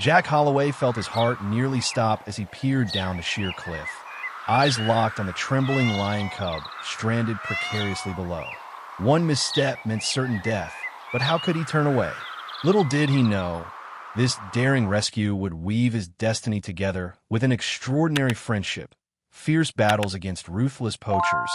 Jack Holloway felt his heart nearly stop as he peered down the sheer cliff, eyes locked on the trembling lion cub stranded precariously below. One misstep meant certain death, but how could he turn away? Little did he know, this daring rescue would weave his destiny together with an extraordinary friendship, fierce battles against ruthless poachers,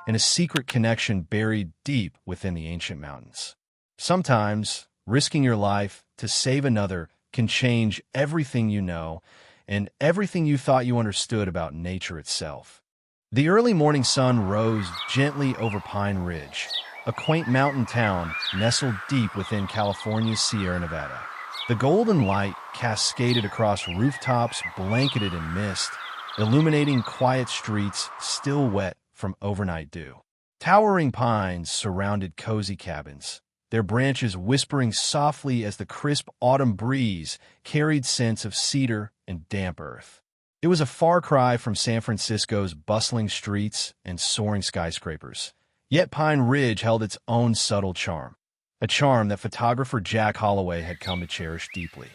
and a secret connection buried deep within the ancient mountains. Sometimes, risking your life to save another can change everything you know and everything you thought you understood about nature itself. The early morning sun rose gently over Pine Ridge, a quaint mountain town nestled deep within California's Sierra Nevada. The golden light cascaded across rooftops blanketed in mist, illuminating quiet streets still wet from overnight dew. Towering pines surrounded cozy cabins, their branches whispering softly as the crisp autumn breeze carried scents of cedar and damp earth. It was a far cry from San Francisco's bustling streets and soaring skyscrapers. Yet Pine Ridge held its own subtle charm, a charm that photographer Jack Holloway had come to cherish deeply.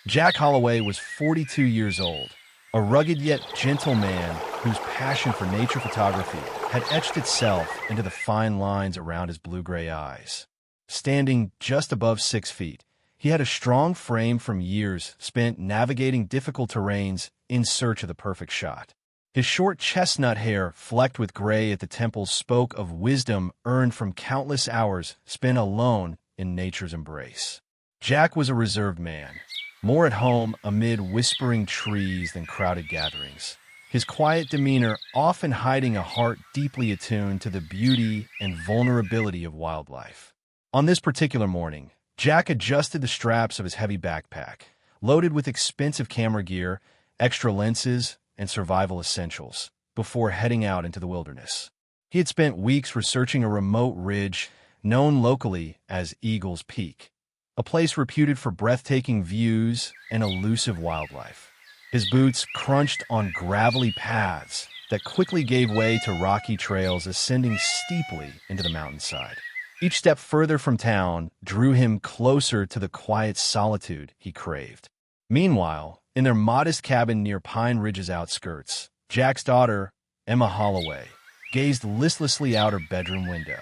Jack Holloway was 42 years old, a rugged yet gentle man whose passion for nature photography had etched itself into the fine lines around his blue-gray eyes. Standing just above 6 feet, he had a strong frame from years spent navigating difficult terrains in search of the perfect shot. His short chestnut hair, flecked with gray at the temples, spoke of wisdom earned from countless hours spent alone in nature's embrace. Jack was a reserved man, more at home amid whispering trees than crowded gatherings, his quiet demeanor often hiding a heart deeply attuned to the beauty and vulnerability of wildlife. On this particular morning, Jack adjusted the straps of his heavy backpack, loaded with expensive camera gear, extra lenses, and survival essentials, before heading out into the wilderness. He had spent weeks researching a remote ridge known locally as Eagle's Peak, a place reputed for breathtaking views and elusive wildlife. His boots crunched on gravelly paths that quickly gave way to rocky trails ascending steeply into the mountainside. Each step further from town drew him closer to the quiet solitude he craved. Meanwhile, in their modest cabin near Pine Ridge's outskirts, Jack's daughter, Emma Holloway, gazed listlessly out her bedroom window.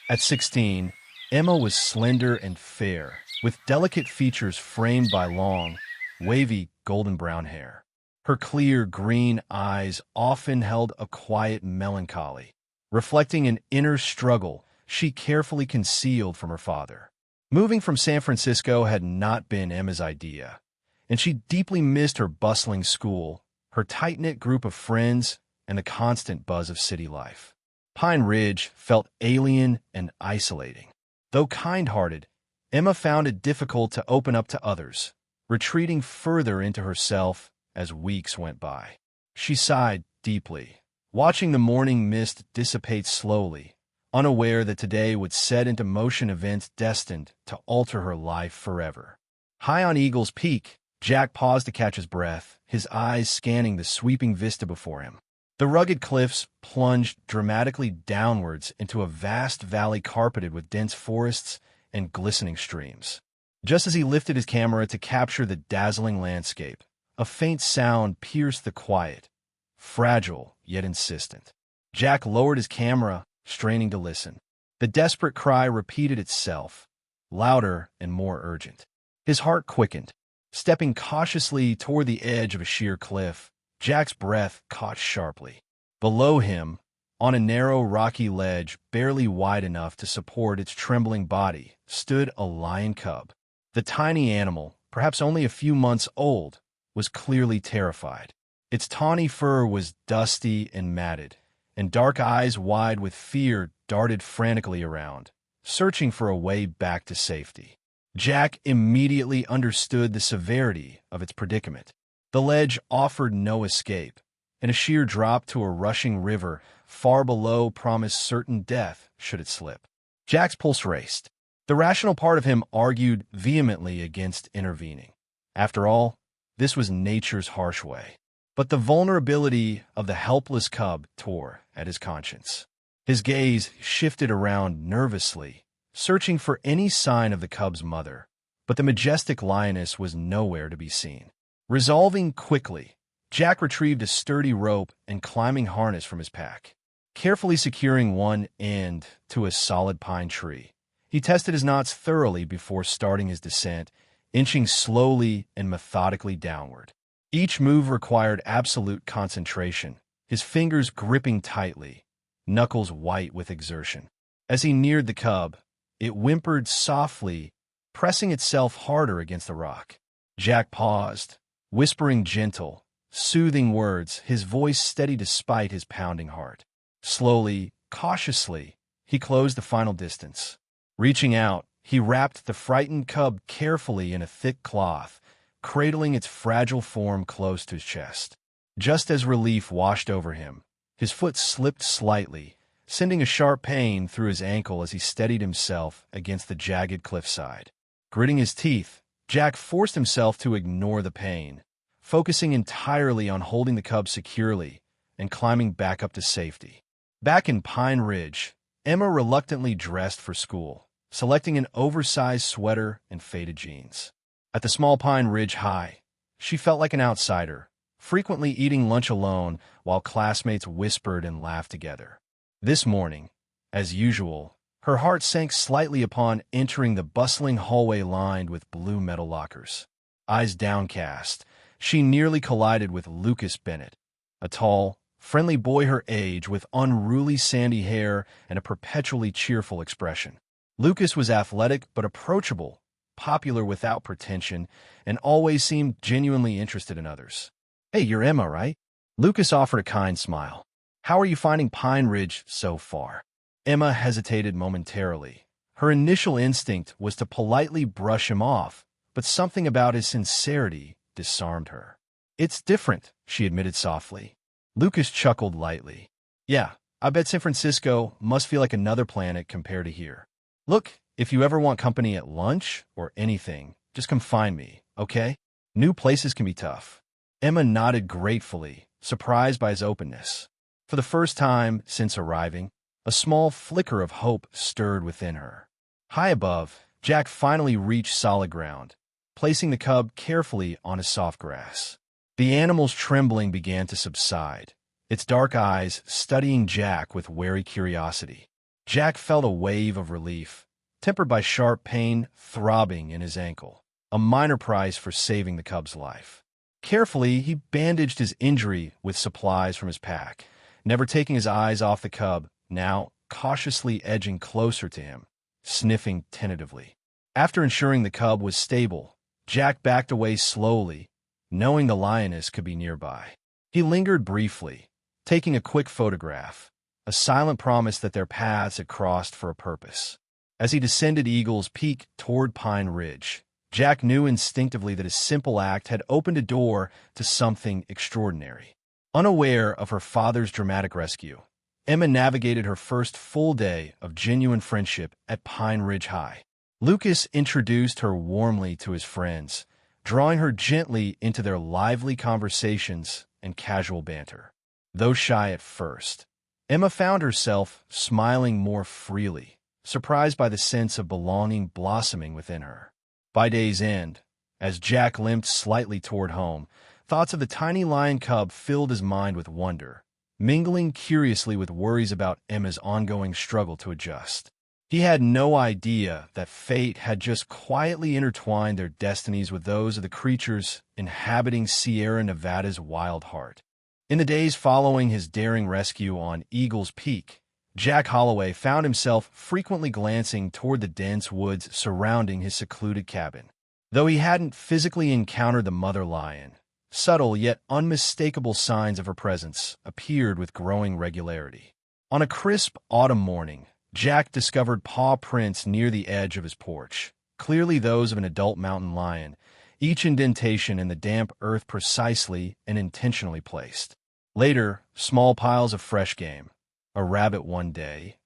At 16, Emma was slender and fair, with delicate features framed by long, wavy golden brown hair. Her clear green eyes often held a quiet melancholy, reflecting an inner struggle she carefully concealed from her father. Moving from San Francisco had not been Emma's idea, and she deeply missed her bustling school, her tight-knit group of friends, and the constant buzz of city life. Pine Ridge felt alien and isolating. Though kind-hearted, Emma found it difficult to open up to others, retreating further into herself as weeks went by. She sighed deeply, watching the morning mist dissipate slowly, unaware that today would set into motion events destined to alter her life forever. High on Eagle's Peak, Jack paused to catch his breath, his eyes scanning the sweeping vista before him. The rugged cliffs plunged dramatically downwards into a vast valley carpeted with dense forests and glistening streams. Just as he lifted his camera to capture the dazzling landscape, a faint sound pierced the quiet, fragile yet insistent. Jack lowered his camera, straining to listen. The desperate cry repeated itself, louder and more urgent. His heart quickened. Stepping cautiously toward the edge of a sheer cliff, Jack's breath caught sharply. Below him, on a narrow rocky ledge barely wide enough to support its trembling body, stood a lion cub. The tiny animal, perhaps only a few months old, was clearly terrified. Its tawny fur was dusty and matted, and dark eyes wide with fear darted frantically around, searching for a way back to safety. Jack immediately understood the severity of its predicament. The ledge offered no escape, and a sheer drop to a rushing river far below promised certain death should it slip. Jack's pulse raced. The rational part of him argued vehemently against intervening. After all, this was nature's harsh way. But the vulnerability of the helpless cub tore at his conscience. His gaze shifted around nervously, searching for any sign of the cub's mother, but the majestic lioness was nowhere to be seen. Resolving quickly, Jack retrieved a sturdy rope and climbing harness from his pack. Carefully securing one end to a solid pine tree, he tested his knots thoroughly before starting his descent, inching slowly and methodically downward. Each move required absolute concentration, his fingers gripping tightly, knuckles white with exertion. As he neared the cub, it whimpered softly, pressing itself harder against the rock. Jack paused, whispering gentle, soothing words, his voice steady despite his pounding heart. Slowly, cautiously, he closed the final distance. Reaching out, he wrapped the frightened cub carefully in a thick cloth, cradling its fragile form close to his chest. Just as relief washed over him, his foot slipped slightly, sending a sharp pain through his ankle as he steadied himself against the jagged cliffside. Gritting his teeth, Jack forced himself to ignore the pain, focusing entirely on holding the cub securely and climbing back up to safety. Back in Pine Ridge, Emma reluctantly dressed for school, selecting an oversized sweater and faded jeans. At the small Pine Ridge High, she felt like an outsider, frequently eating lunch alone while classmates whispered and laughed together. This morning, as usual, her heart sank slightly upon entering the bustling hallway lined with blue metal lockers. Eyes downcast, she nearly collided with Lucas Bennett, a tall, friendly boy her age with unruly sandy hair and a perpetually cheerful expression. Lucas was athletic but approachable, popular without pretension, and always seemed genuinely interested in others. "Hey, you're Emma, right?" Lucas offered a kind smile. "How are you finding Pine Ridge so far?" Emma hesitated momentarily. Her initial instinct was to politely brush him off, but something about his sincerity disarmed her. "It's different," she admitted softly. Lucas chuckled lightly. "Yeah, I bet San Francisco must feel like another planet compared to here. Look, if you ever want company at lunch or anything, just come find me, okay? New places can be tough." Emma nodded gratefully, surprised by his openness. For the first time since arriving, a small flicker of hope stirred within her. High above, Jack finally reached solid ground, placing the cub carefully on his soft grass. The animal's trembling began to subside, its dark eyes studying Jack with wary curiosity. Jack felt a wave of relief, tempered by sharp pain throbbing in his ankle, a minor price for saving the cub's life. Carefully, he bandaged his injury with supplies from his pack, never taking his eyes off the cub, now cautiously edging closer to him, sniffing tentatively. After ensuring the cub was stable, Jack backed away slowly, knowing the lioness could be nearby. He lingered briefly, taking a quick photograph, a silent promise that their paths had crossed for a purpose. As he descended Eagle's Peak toward Pine Ridge, Jack knew instinctively that his simple act had opened a door to something extraordinary. Unaware of her father's dramatic rescue, Emma navigated her first full day of genuine friendship at Pine Ridge High. Lucas introduced her warmly to his friends, drawing her gently into their lively conversations and casual banter. Though shy at first, Emma found herself smiling more freely, surprised by the sense of belonging blossoming within her. By day's end, as Jack limped slightly toward home, thoughts of the tiny lion cub filled his mind with wonder, mingling curiously with worries about Emma's ongoing struggle to adjust. He had no idea that fate had just quietly intertwined their destinies with those of the creatures inhabiting Sierra Nevada's wild heart. In the days following his daring rescue on Eagle's Peak, Jack Holloway found himself frequently glancing toward the dense woods surrounding his secluded cabin. Though he hadn't physically encountered the mother lion, subtle yet unmistakable signs of her presence appeared with growing regularity. On a crisp autumn morning, Jack discovered paw prints near the edge of his porch, clearly those of an adult mountain lion, each indentation in the damp earth precisely and intentionally placed. Later, small piles of fresh game, a rabbit one day,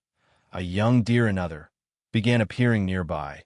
a young deer another, began appearing nearby,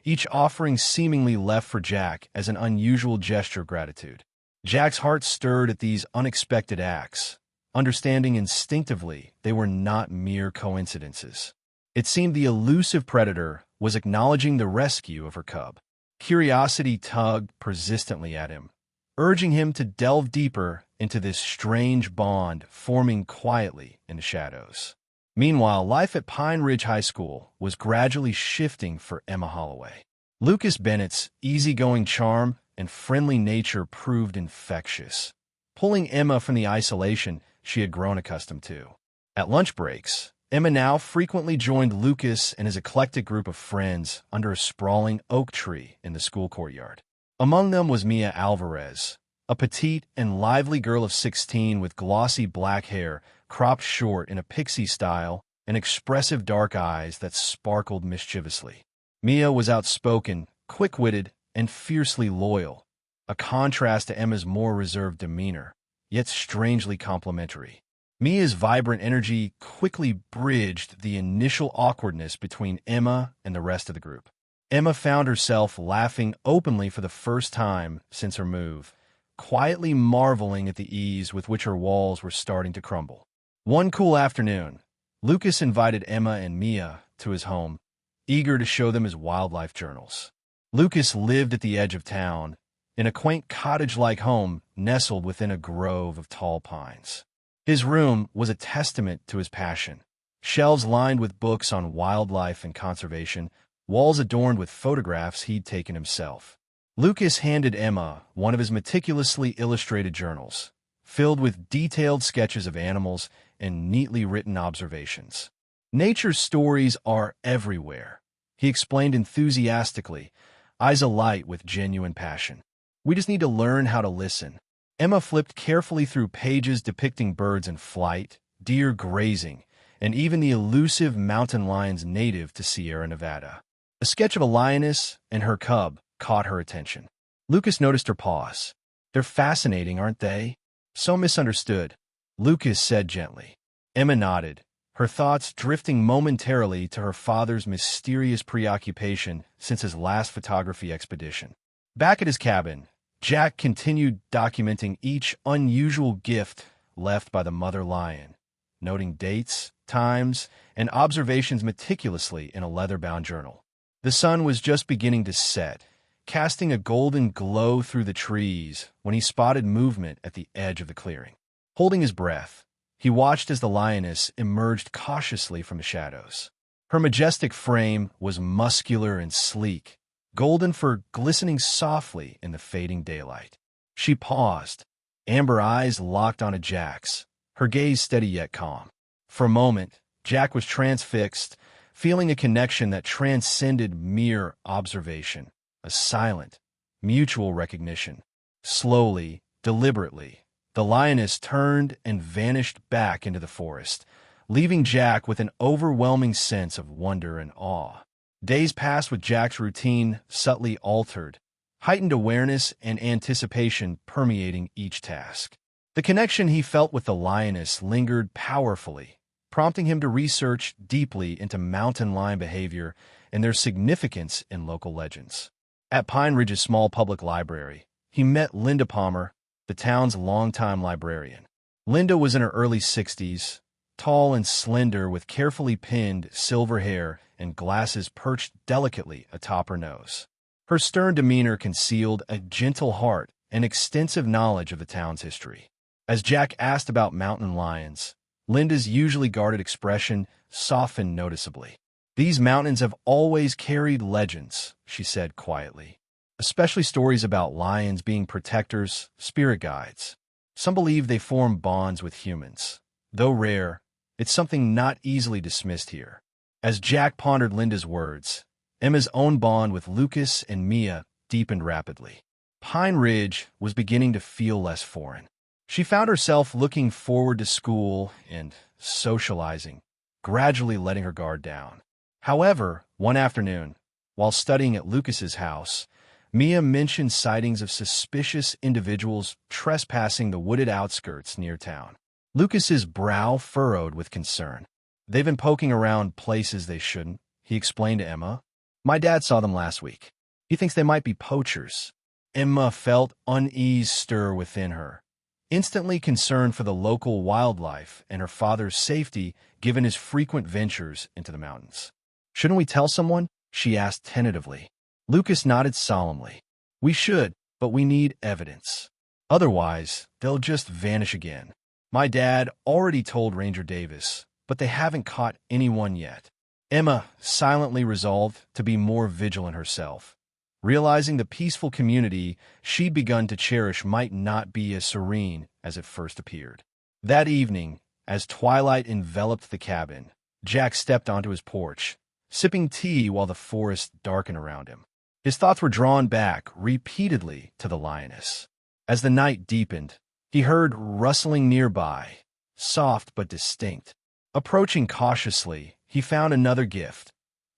each offering seemingly left for Jack as an unusual gesture of gratitude. Jack's heart stirred at these unexpected acts, understanding instinctively they were not mere coincidences. It seemed the elusive predator was acknowledging the rescue of her cub. Curiosity tugged persistently at him, urging him to delve deeper into this strange bond forming quietly in the shadows. Meanwhile, life at Pine Ridge High School was gradually shifting for Emma Holloway. Lucas Bennett's easygoing charm and friendly nature proved infectious, pulling Emma from the isolation she had grown accustomed to. At lunch breaks, Emma now frequently joined Lucas and his eclectic group of friends under a sprawling oak tree in the school courtyard. Among them was Mia Alvarez, a petite and lively girl of 16 with glossy black hair cropped short in a pixie style and expressive dark eyes that sparkled mischievously. Mia was outspoken, quick-witted, and fiercely loyal, a contrast to Emma's more reserved demeanor, yet strangely complimentary. Mia's vibrant energy quickly bridged the initial awkwardness between Emma and the rest of the group. Emma found herself laughing openly for the first time since her move, quietly marveling at the ease with which her walls were starting to crumble. One cool afternoon, Lucas invited Emma and Mia to his home, eager to show them his wildlife journals. Lucas lived at the edge of town, in a quaint cottage-like home nestled within a grove of tall pines. His room was a testament to his passion. Shelves lined with books on wildlife and conservation, walls adorned with photographs he'd taken himself. Lucas handed Emma one of his meticulously illustrated journals, filled with detailed sketches of animals and neatly written observations. Nature's stories are everywhere, he explained enthusiastically, eyes alight with genuine passion. We just need to learn how to listen. Emma flipped carefully through pages depicting birds in flight, deer grazing, and even the elusive mountain lions native to Sierra Nevada. A sketch of a lioness and her cub caught her attention. Lucas noticed her pause. They're fascinating, aren't they? So misunderstood, Lucas said gently. Emma nodded, her thoughts drifting momentarily to her father's mysterious preoccupation since his last photography expedition. Back at his cabin, Jack continued documenting each unusual gift left by the mother lion, noting dates, times, and observations meticulously in a leather-bound journal. The sun was just beginning to set, casting a golden glow through the trees when he spotted movement at the edge of the clearing. Holding his breath, he watched as the lioness emerged cautiously from the shadows. Her majestic frame was muscular and sleek, golden fur glistening softly in the fading daylight. She paused, amber eyes locked onto Jack's, her gaze steady yet calm. For a moment, Jack was transfixed, feeling a connection that transcended mere observation, a silent, mutual recognition. Slowly, deliberately, the lioness turned and vanished back into the forest, leaving Jack with an overwhelming sense of wonder and awe. Days passed with Jack's routine subtly altered, heightened awareness and anticipation permeating each task. The connection he felt with the lioness lingered powerfully, prompting him to research deeply into mountain lion behavior and their significance in local legends. At Pine Ridge's small public library, he met Linda Palmer, the town's longtime librarian. Linda was in her early 60s, tall and slender with carefully pinned silver hair and glasses perched delicately atop her nose. Her stern demeanor concealed a gentle heart and extensive knowledge of the town's history. As Jack asked about mountain lions, Linda's usually guarded expression softened noticeably. "These mountains have always carried legends," she said quietly, "especially stories about lions being protectors, spirit guides. Some believe they form bonds with humans. Though rare, it's something not easily dismissed here." As Jack pondered Linda's words, Emma's own bond with Lucas and Mia deepened rapidly. Pine Ridge was beginning to feel less foreign. She found herself looking forward to school and socializing, gradually letting her guard down. However, one afternoon, while studying at Lucas's house, Mia mentioned sightings of suspicious individuals trespassing the wooded outskirts near town. Lucas's brow furrowed with concern. "They've been poking around places they shouldn't," he explained to Emma. "My dad saw them last week. He thinks they might be poachers." Emma felt unease stir within her, instantly concerned for the local wildlife and her father's safety given his frequent ventures into the mountains. "Shouldn't we tell someone?" she asked tentatively. Lucas nodded solemnly. We should, but we need evidence. Otherwise, they'll just vanish again. My dad already told Ranger Davis, but they haven't caught anyone yet. Emma silently resolved to be more vigilant herself, realizing the peaceful community she'd begun to cherish might not be as serene as it first appeared. That evening, as twilight enveloped the cabin, Jack stepped onto his porch, sipping tea while the forest darkened around him. His thoughts were drawn back repeatedly to the lioness. As the night deepened, he heard rustling nearby, soft but distinct. Approaching cautiously, he found another gift,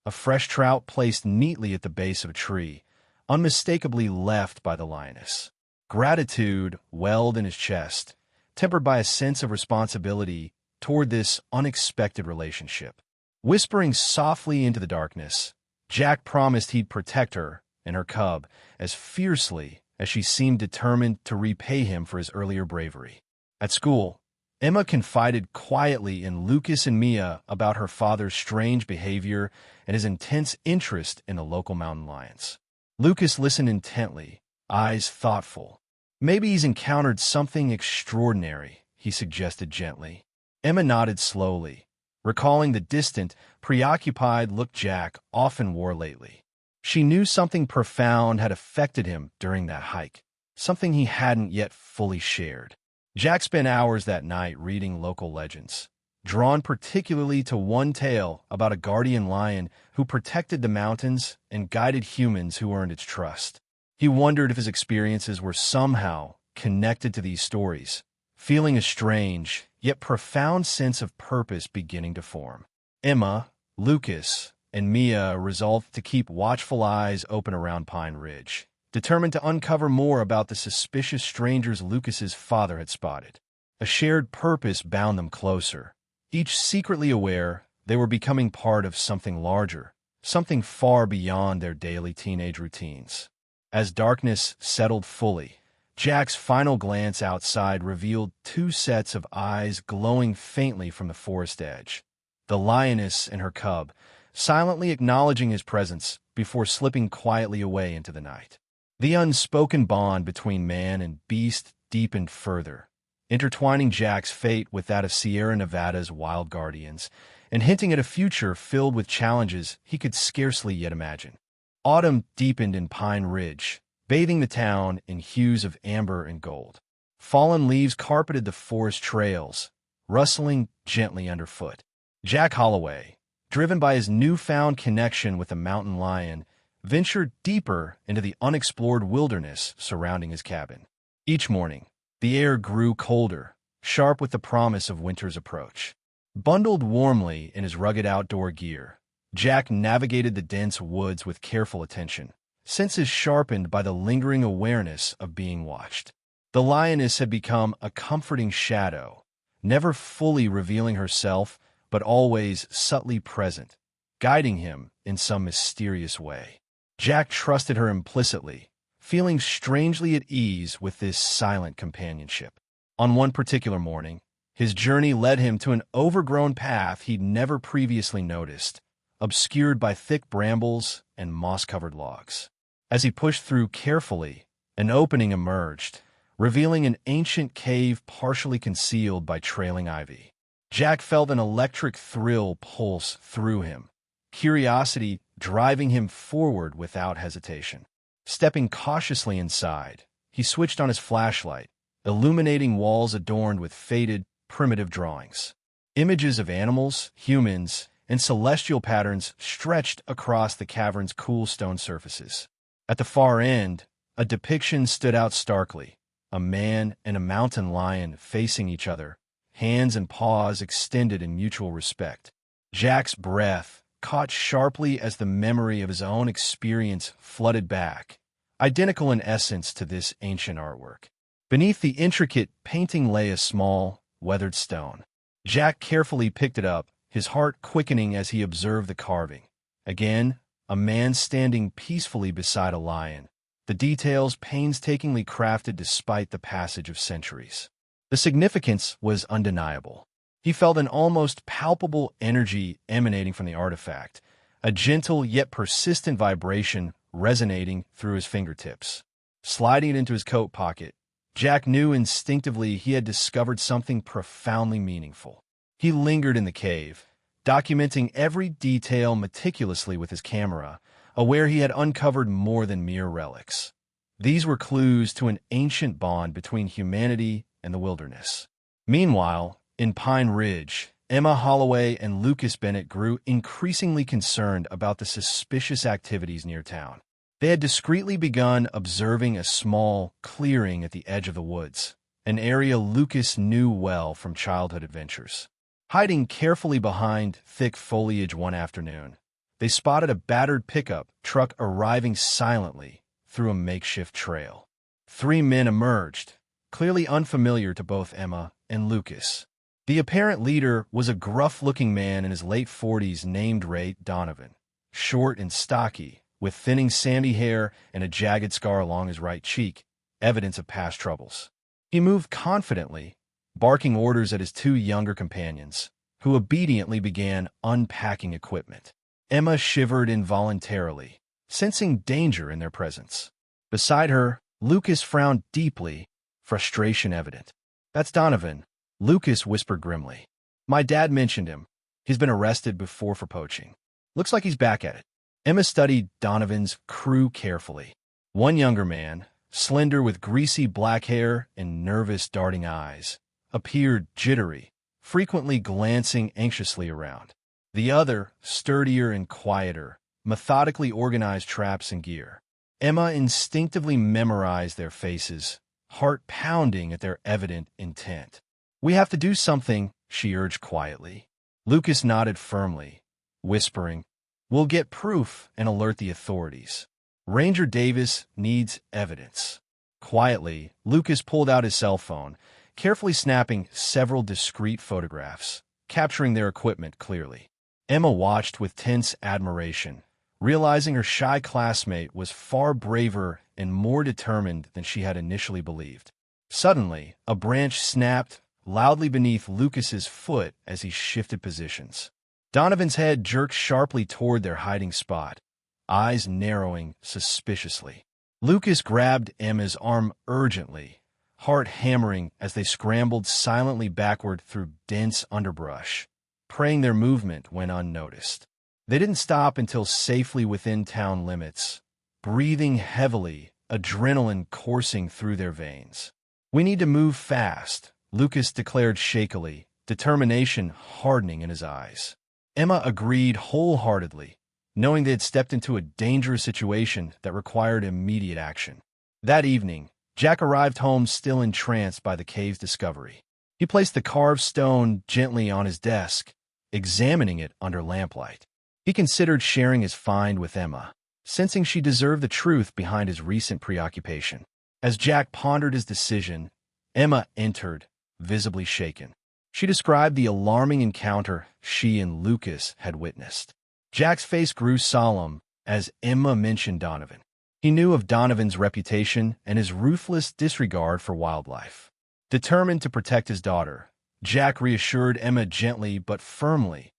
a fresh trout placed neatly at the base of a tree, unmistakably left by the lioness. Gratitude welled in his chest, tempered by a sense of responsibility toward this unexpected relationship. Whispering softly into the darkness, Jack promised he'd protect her and her cub as fiercely as she seemed determined to repay him for his earlier bravery. At school, Emma confided quietly in Lucas and Mia about her father's strange behavior and his intense interest in the local mountain lions. Lucas listened intently, eyes thoughtful. Maybe he's encountered something extraordinary, he suggested gently. Emma nodded slowly, recalling the distant, preoccupied look Jack often wore lately. She knew something profound had affected him during that hike, something he hadn't yet fully shared. Jack spent hours that night reading local legends, drawn particularly to one tale about a guardian lion who protected the mountains and guided humans who earned its trust. He wondered if his experiences were somehow connected to these stories, feeling a strange, yet profound sense of purpose beginning to form. Emma, Lucas, and Mia resolved to keep watchful eyes open around Pine Ridge, determined to uncover more about the suspicious strangers Lucas's father had spotted. A shared purpose bound them closer, each secretly aware they were becoming part of something larger, something far beyond their daily teenage routines. As darkness settled fully, Jack's final glance outside revealed two sets of eyes glowing faintly from the forest edge. The lioness and her cub, silently acknowledging his presence before slipping quietly away into the night. The unspoken bond between man and beast deepened further, intertwining Jack's fate with that of Sierra Nevada's wild guardians, and hinting at a future filled with challenges he could scarcely yet imagine. Autumn deepened in Pine Ridge, bathing the town in hues of amber and gold. Fallen leaves carpeted the forest trails, rustling gently underfoot. Jack Holloway, driven by his newfound connection with the mountain lion, ventured deeper into the unexplored wilderness surrounding his cabin. Each morning, the air grew colder, sharp with the promise of winter's approach. Bundled warmly in his rugged outdoor gear, Jack navigated the dense woods with careful attention, senses sharpened by the lingering awareness of being watched. The lioness had become a comforting shadow, never fully revealing herself, but always subtly present, guiding him in some mysterious way. Jack trusted her implicitly, feeling strangely at ease with this silent companionship. On one particular morning, his journey led him to an overgrown path he'd never previously noticed, obscured by thick brambles and moss-covered logs. As he pushed through carefully, an opening emerged, revealing an ancient cave partially concealed by trailing ivy. Jack felt an electric thrill pulse through him, curiosity driving him forward without hesitation. Stepping cautiously inside, he switched on his flashlight, illuminating walls adorned with faded, primitive drawings. Images of animals, humans, and celestial patterns stretched across the cavern's cool stone surfaces. At the far end, a depiction stood out starkly, a man and a mountain lion facing each other, hands and paws extended in mutual respect. Jack's breath caught sharply as the memory of his own experience flooded back, identical in essence to this ancient artwork. Beneath the intricate painting lay a small, weathered stone. Jack carefully picked it up, his heart quickening as he observed the carving. Again, a man standing peacefully beside a lion, the details painstakingly crafted despite the passage of centuries. The significance was undeniable. He felt an almost palpable energy emanating from the artifact, a gentle yet persistent vibration resonating through his fingertips. Sliding it into his coat pocket, Jack knew instinctively he had discovered something profoundly meaningful. He lingered in the cave, documenting every detail meticulously with his camera, aware he had uncovered more than mere relics. These were clues to an ancient bond between humanity and the wilderness. Meanwhile, in Pine Ridge, Emma Holloway and Lucas Bennett grew increasingly concerned about the suspicious activities near town. They had discreetly begun observing a small clearing at the edge of the woods, an area Lucas knew well from childhood adventures. Hiding carefully behind thick foliage one afternoon, they spotted a battered pickup truck arriving silently through a makeshift trail. 3 men emerged, clearly unfamiliar to both Emma and Lucas. The apparent leader was a gruff-looking man in his late 40s named Ray Donovan, short and stocky, with thinning sandy hair and a jagged scar along his right cheek, evidence of past troubles. He moved confidently, barking orders at his 2 younger companions, who obediently began unpacking equipment. Emma shivered involuntarily, sensing danger in their presence. Beside her, Lucas frowned deeply, frustration evident. "That's Donovan," Lucas whispered grimly. "My dad mentioned him. He's been arrested before for poaching. Looks like he's back at it." Emma studied Donovan's crew carefully. One younger man, slender with greasy black hair and nervous darting eyes, appeared jittery, frequently glancing anxiously around. The other, sturdier and quieter, methodically organized traps and gear. Emma instinctively memorized their faces, heart pounding at their evident intent. "We have to do something," she urged quietly. Lucas nodded firmly, whispering, "We'll get proof and alert the authorities. Ranger Davis needs evidence." Quietly, Lucas pulled out his cell phone, carefully snapping several discreet photographs, capturing their equipment clearly. Emma watched with tense admiration, realizing her shy classmate was far braver and more determined than she had initially believed. Suddenly, a branch snapped loudly beneath Lucas's foot as he shifted positions. Donovan's head jerked sharply toward their hiding spot, eyes narrowing suspiciously. Lucas grabbed Emma's arm urgently, heart hammering as they scrambled silently backward through dense underbrush, praying their movement went unnoticed. They didn't stop until safely within town limits, breathing heavily, adrenaline coursing through their veins. "We need to move fast," Lucas declared shakily, determination hardening in his eyes. Emma agreed wholeheartedly, knowing they had stepped into a dangerous situation that required immediate action. That evening, Jack arrived home still entranced by the cave's discovery. He placed the carved stone gently on his desk, examining it under lamplight. He considered sharing his find with Emma, sensing she deserved the truth behind his recent preoccupation. As Jack pondered his decision, Emma entered, visibly shaken. She described the alarming encounter she and Lucas had witnessed. Jack's face grew solemn as Emma mentioned Donovan. He knew of Donovan's reputation and his ruthless disregard for wildlife. Determined to protect his daughter, Jack reassured Emma gently but firmly,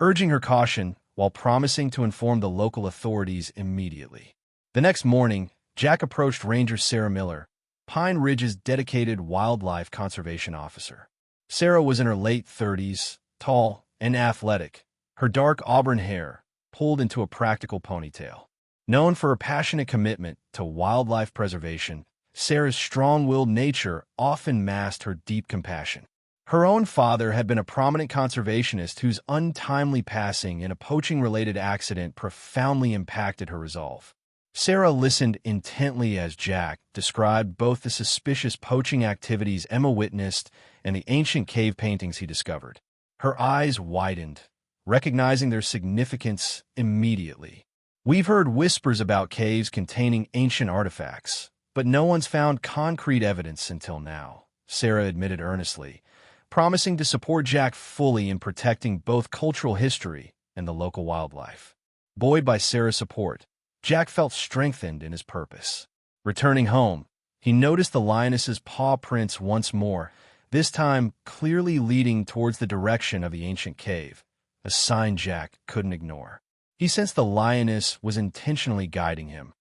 urging her caution while promising to inform the local authorities immediately. The next morning, Jack approached Ranger Sarah Miller, Pine Ridge's dedicated wildlife conservation officer. Sarah was in her late 30s, tall and athletic, her dark auburn hair pulled into a practical ponytail. Known for her passionate commitment to wildlife preservation, Sarah's strong-willed nature often masked her deep compassion. Her own father had been a prominent conservationist whose untimely passing in a poaching-related accident profoundly impacted her resolve. Sarah listened intently as Jack described both the suspicious poaching activities Emma witnessed and the ancient cave paintings he discovered. Her eyes widened, recognizing their significance immediately. "We've heard whispers about caves containing ancient artifacts, but no one's found concrete evidence until now," Sarah admitted earnestly, promising to support Jack fully in protecting both cultural history and the local wildlife. Buoyed by Sarah's support, Jack felt strengthened in his purpose. Returning home, he noticed the lioness's paw prints once more, this time clearly leading towards the direction of the ancient cave, a sign Jack couldn't ignore. He sensed the lioness was intentionally guiding him,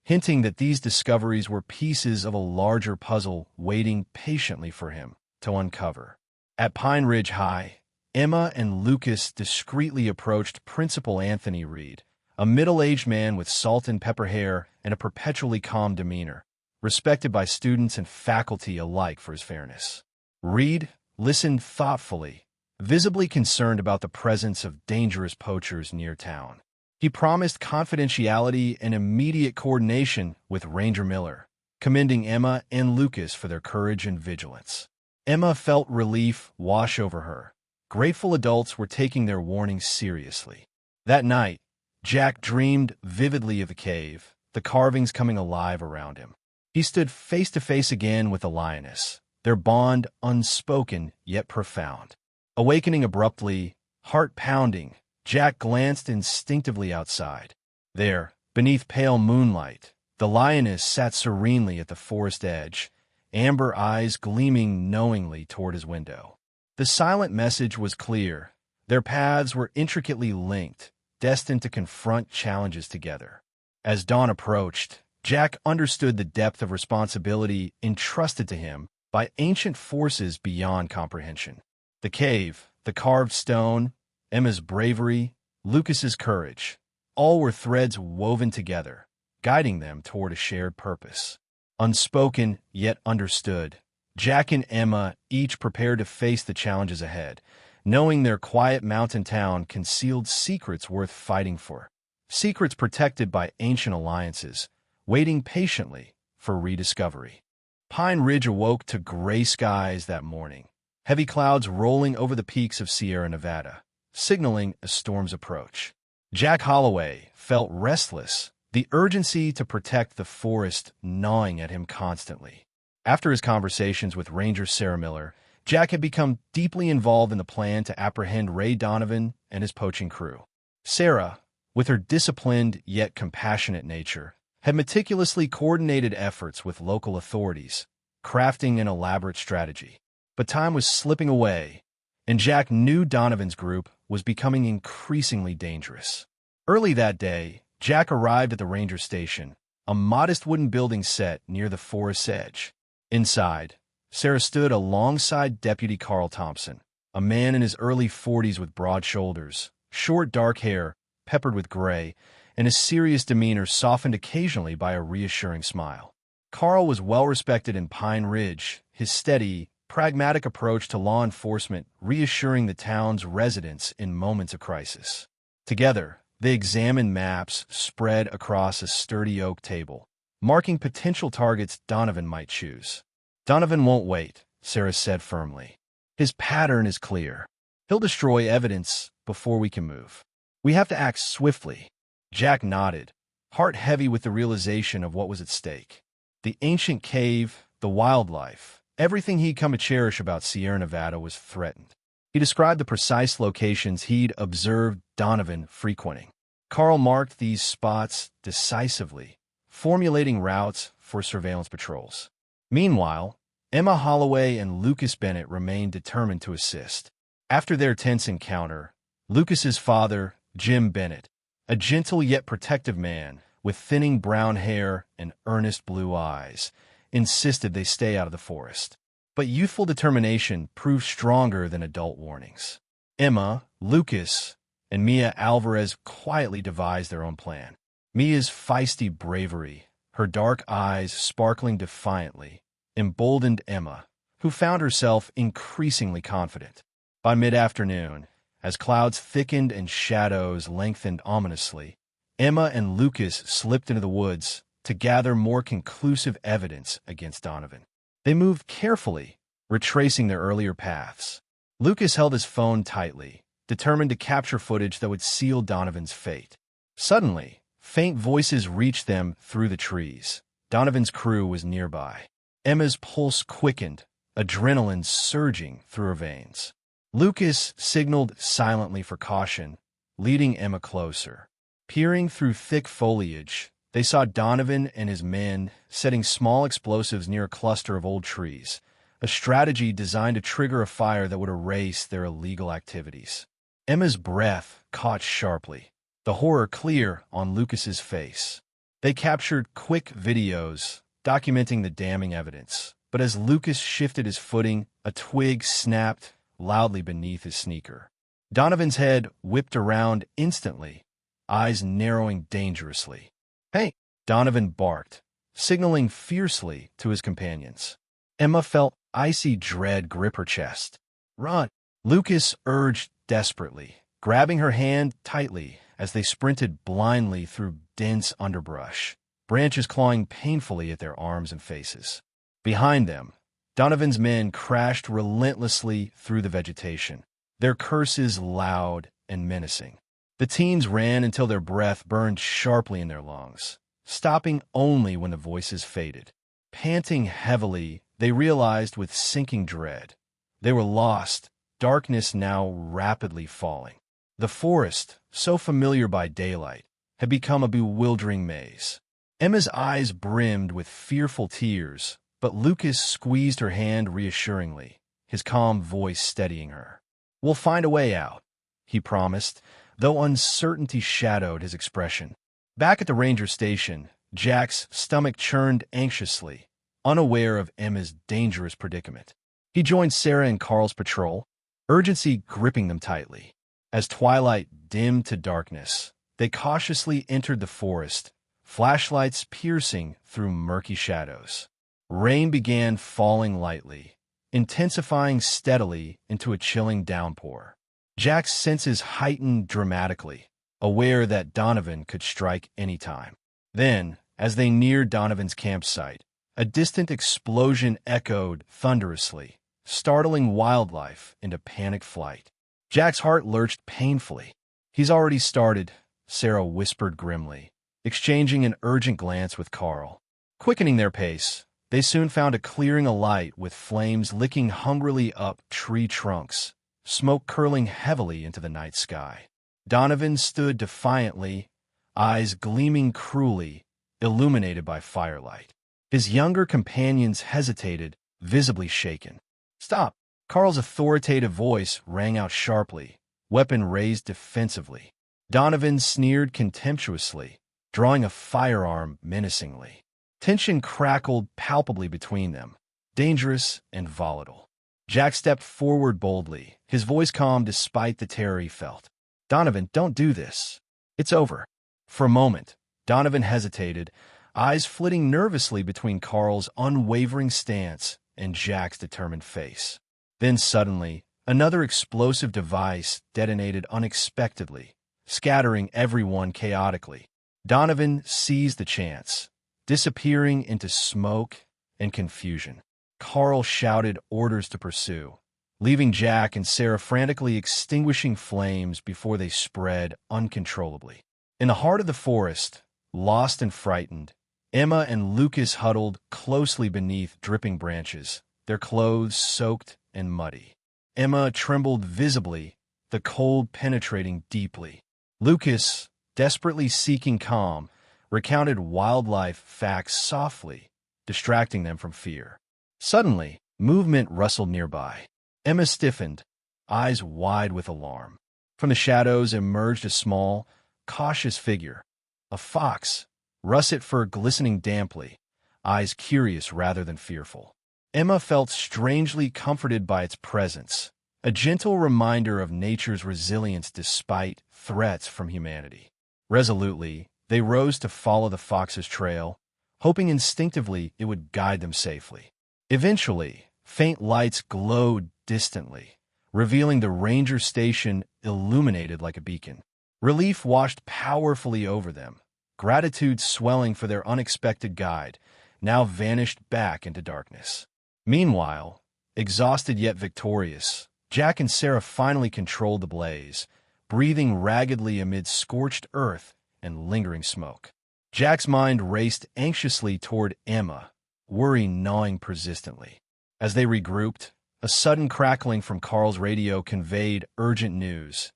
hinting that these discoveries were pieces of a larger puzzle waiting patiently for him to uncover. At Pine Ridge High, Emma and Lucas discreetly approached Principal Anthony Reed, a middle-aged man with salt and pepper hair and a perpetually calm demeanor, respected by students and faculty alike for his fairness. Reed listened thoughtfully, visibly concerned about the presence of dangerous poachers near town. He promised confidentiality and immediate coordination with Ranger Miller, commending Emma and Lucas for their courage and vigilance. Emma felt relief wash over her. Grateful adults were taking their warnings seriously. That night, Jack dreamed vividly of the cave, the carvings coming alive around him. He stood face to face again with the lioness, their bond unspoken yet profound. Awakening abruptly, heart pounding, Jack glanced instinctively outside. There, beneath pale moonlight, the lioness sat serenely at the forest edge, amber eyes gleaming knowingly toward his window. The silent message was clear. Their paths were intricately linked, destined to confront challenges together. As dawn approached, Jack understood the depth of responsibility entrusted to him by ancient forces beyond comprehension. The cave, the carved stone, Emma's bravery, Lucas's courage, all were threads woven together, guiding them toward a shared purpose. Unspoken yet understood, Jack and Emma each prepared to face the challenges ahead, knowing their quiet mountain town concealed secrets worth fighting for. Secrets protected by ancient alliances, waiting patiently for rediscovery. Pine Ridge awoke to gray skies that morning, heavy clouds rolling over the peaks of Sierra Nevada, signaling a storm's approach. Jack Holloway felt restless, the urgency to protect the forest gnawing at him constantly. After his conversations with Ranger Sarah Miller, Jack had become deeply involved in the plan to apprehend Ray Donovan and his poaching crew. Sarah, with her disciplined yet compassionate nature, had meticulously coordinated efforts with local authorities, crafting an elaborate strategy. But time was slipping away, and Jack knew Donovan's group was becoming increasingly dangerous. Early that day, Jack arrived at the ranger station, a modest wooden building set near the forest's edge. Inside, Sarah stood alongside Deputy Carl Thompson, a man in his early 40s with broad shoulders, short dark hair peppered with gray, and a serious demeanor softened occasionally by a reassuring smile. Carl was well-respected in Pine Ridge, his steady, pragmatic approach to law enforcement reassuring the town's residents in moments of crisis. Together, they examined maps spread across a sturdy oak table, marking potential targets Donovan might choose. "Donovan won't wait," Sarah said firmly. "His pattern is clear. He'll destroy evidence before we can move. We have to act swiftly." Jack nodded, heart heavy with the realization of what was at stake. The ancient cave, the wildlife, everything he'd come to cherish about Sierra Nevada was threatened. He described the precise locations he'd observed Donovan frequenting. Carl marked these spots decisively, formulating routes for surveillance patrols. Meanwhile, Emma Holloway and Lucas Bennett remained determined to assist. After their tense encounter, Lucas's father, Jim Bennett, a gentle yet protective man with thinning brown hair and earnest blue eyes, insisted they stay out of the forest. But youthful determination proved stronger than adult warnings. Emma, Lucas, and Mia Alvarez quietly devised their own plan. Mia's feisty bravery, her dark eyes sparkling defiantly, emboldened Emma, who found herself increasingly confident. By mid-afternoon, as clouds thickened and shadows lengthened ominously, Emma and Lucas slipped into the woods to gather more conclusive evidence against Donovan. They moved carefully, retracing their earlier paths. Lucas held his phone tightly, determined to capture footage that would seal Donovan's fate. Suddenly, faint voices reached them through the trees. Donovan's crew was nearby. Emma's pulse quickened, adrenaline surging through her veins. Lucas signaled silently for caution, leading Emma closer. Peering through thick foliage, they saw Donovan and his men setting small explosives near a cluster of old trees, a strategy designed to trigger a fire that would erase their illegal activities. Emma's breath caught sharply, the horror clear on Lucas's face. They captured quick videos documenting the damning evidence, but as Lucas shifted his footing, a twig snapped loudly beneath his sneaker. Donovan's head whipped around instantly, eyes narrowing dangerously. "Hey!" Donovan barked, signaling fiercely to his companions. Emma felt icy dread grip her chest. "Run!" Lucas urged desperately, grabbing her hand tightly as they sprinted blindly through dense underbrush, branches clawing painfully at their arms and faces. Behind them, Donovan's men crashed relentlessly through the vegetation, their curses loud and menacing. The teens ran until their breath burned sharply in their lungs, stopping only when the voices faded. Panting heavily, they realized with sinking dread they were lost, darkness now rapidly falling. The forest, so familiar by daylight, had become a bewildering maze. Emma's eyes brimmed with fearful tears, but Lucas squeezed her hand reassuringly, his calm voice steadying her. "We'll find a way out," he promised, though uncertainty shadowed his expression. Back at the ranger station, Jack's stomach churned anxiously, unaware of Emma's dangerous predicament. He joined Sarah and Carl's patrol, urgency gripping them tightly. As twilight dimmed to darkness, they cautiously entered the forest, flashlights piercing through murky shadows. Rain began falling lightly, intensifying steadily into a chilling downpour. Jack's senses heightened dramatically, aware that Donovan could strike any time. Then, as they neared Donovan's campsite, a distant explosion echoed thunderously, startling wildlife into panic flight. Jack's heart lurched painfully. "He's already started," Sarah whispered grimly, exchanging an urgent glance with Carl. Quickening their pace, they soon found a clearing alight with flames licking hungrily up tree trunks, smoke curling heavily into the night sky. Donovan stood defiantly, eyes gleaming cruelly, illuminated by firelight. His younger companions hesitated, visibly shaken. "Stop!" Carl's authoritative voice rang out sharply, weapon raised defensively. Donovan sneered contemptuously, drawing a firearm menacingly. Tension crackled palpably between them, dangerous and volatile. Jack stepped forward boldly, his voice calm despite the terror he felt. "Donovan, don't do this. It's over." For a moment, Donovan hesitated, eyes flitting nervously between Carl's unwavering stance and Jack's determined face. Then suddenly, another explosive device detonated unexpectedly, scattering everyone chaotically. Donovan seized the chance, disappearing into smoke and confusion. Carl shouted orders to pursue, leaving Jack and Sarah frantically extinguishing flames before they spread uncontrollably. In the heart of the forest, lost and frightened, Emma and Lucas huddled closely beneath dripping branches, their clothes soaked and muddy. Emma trembled visibly, the cold penetrating deeply. Lucas, desperately seeking calm, recounted wildlife facts softly, distracting them from fear. Suddenly, movement rustled nearby. Emma stiffened, eyes wide with alarm. From the shadows emerged a small, cautious figure. A fox, russet fur glistening damply, eyes curious rather than fearful. Emma felt strangely comforted by its presence, a gentle reminder of nature's resilience despite threats from humanity. Resolutely, they rose to follow the fox's trail, hoping instinctively it would guide them safely. Eventually, faint lights glowed distantly, revealing the ranger station illuminated like a beacon. Relief washed powerfully over them, gratitude swelling for their unexpected guide, now vanished back into darkness. Meanwhile, exhausted yet victorious, Jack and Sarah finally controlled the blaze, breathing raggedly amid scorched earth and lingering smoke. Jack's mind raced anxiously toward Emma, worry gnawing persistently. As they regrouped, a sudden crackling from Carl's radio conveyed urgent news.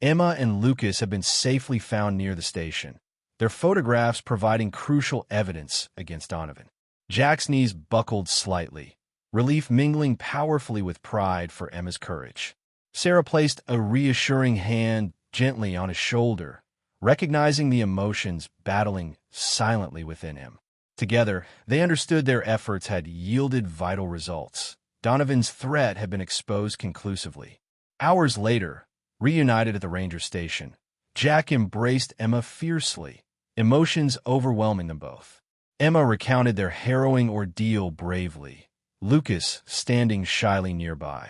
Emma and Lucas have been safely found near the station, their photographs providing crucial evidence against Donovan. Jack's knees buckled slightly, relief mingling powerfully with pride for Emma's courage. Sarah placed a reassuring hand gently on his shoulder, recognizing the emotions battling silently within him. Together, they understood their efforts had yielded vital results. Donovan's threat had been exposed conclusively. Hours later, reunited at the ranger station, Jack embraced Emma fiercely, emotions overwhelming them both. Emma recounted their harrowing ordeal bravely, Lucas standing shyly nearby.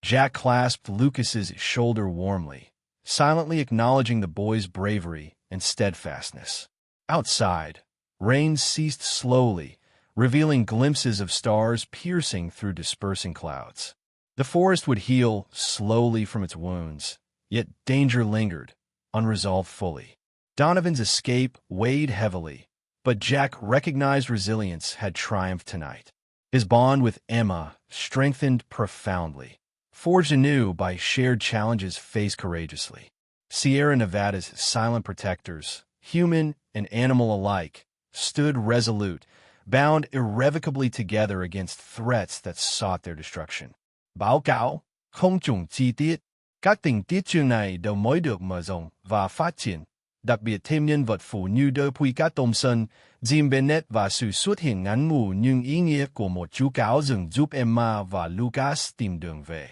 Jack clasped Lucas's shoulder warmly, silently acknowledging the boy's bravery and steadfastness. Outside, rain ceased slowly, revealing glimpses of stars piercing through dispersing clouds. The forest would heal slowly from its wounds, yet danger lingered, unresolved fully. Donovan's escape weighed heavily, but Jack recognized resilience had triumphed tonight. His bond with Emma strengthened profoundly, forged anew by shared challenges faced courageously. Sierra Nevada's silent protectors, human and animal alike, stood resolute, bound irrevocably together against threats that sought their destruction. Báo cáo, không trùng chi tiết, các tình tiết chương này đều mới được mở rộng và phát triển, đặc biệt thêm nhân vật phụ như Deputy Thompson, Jim Bennett và sự xuất hiện ngắn ngủi nhưng ý nghĩa của một chú cáo rừng giúp Emma và Lucas tìm đường về.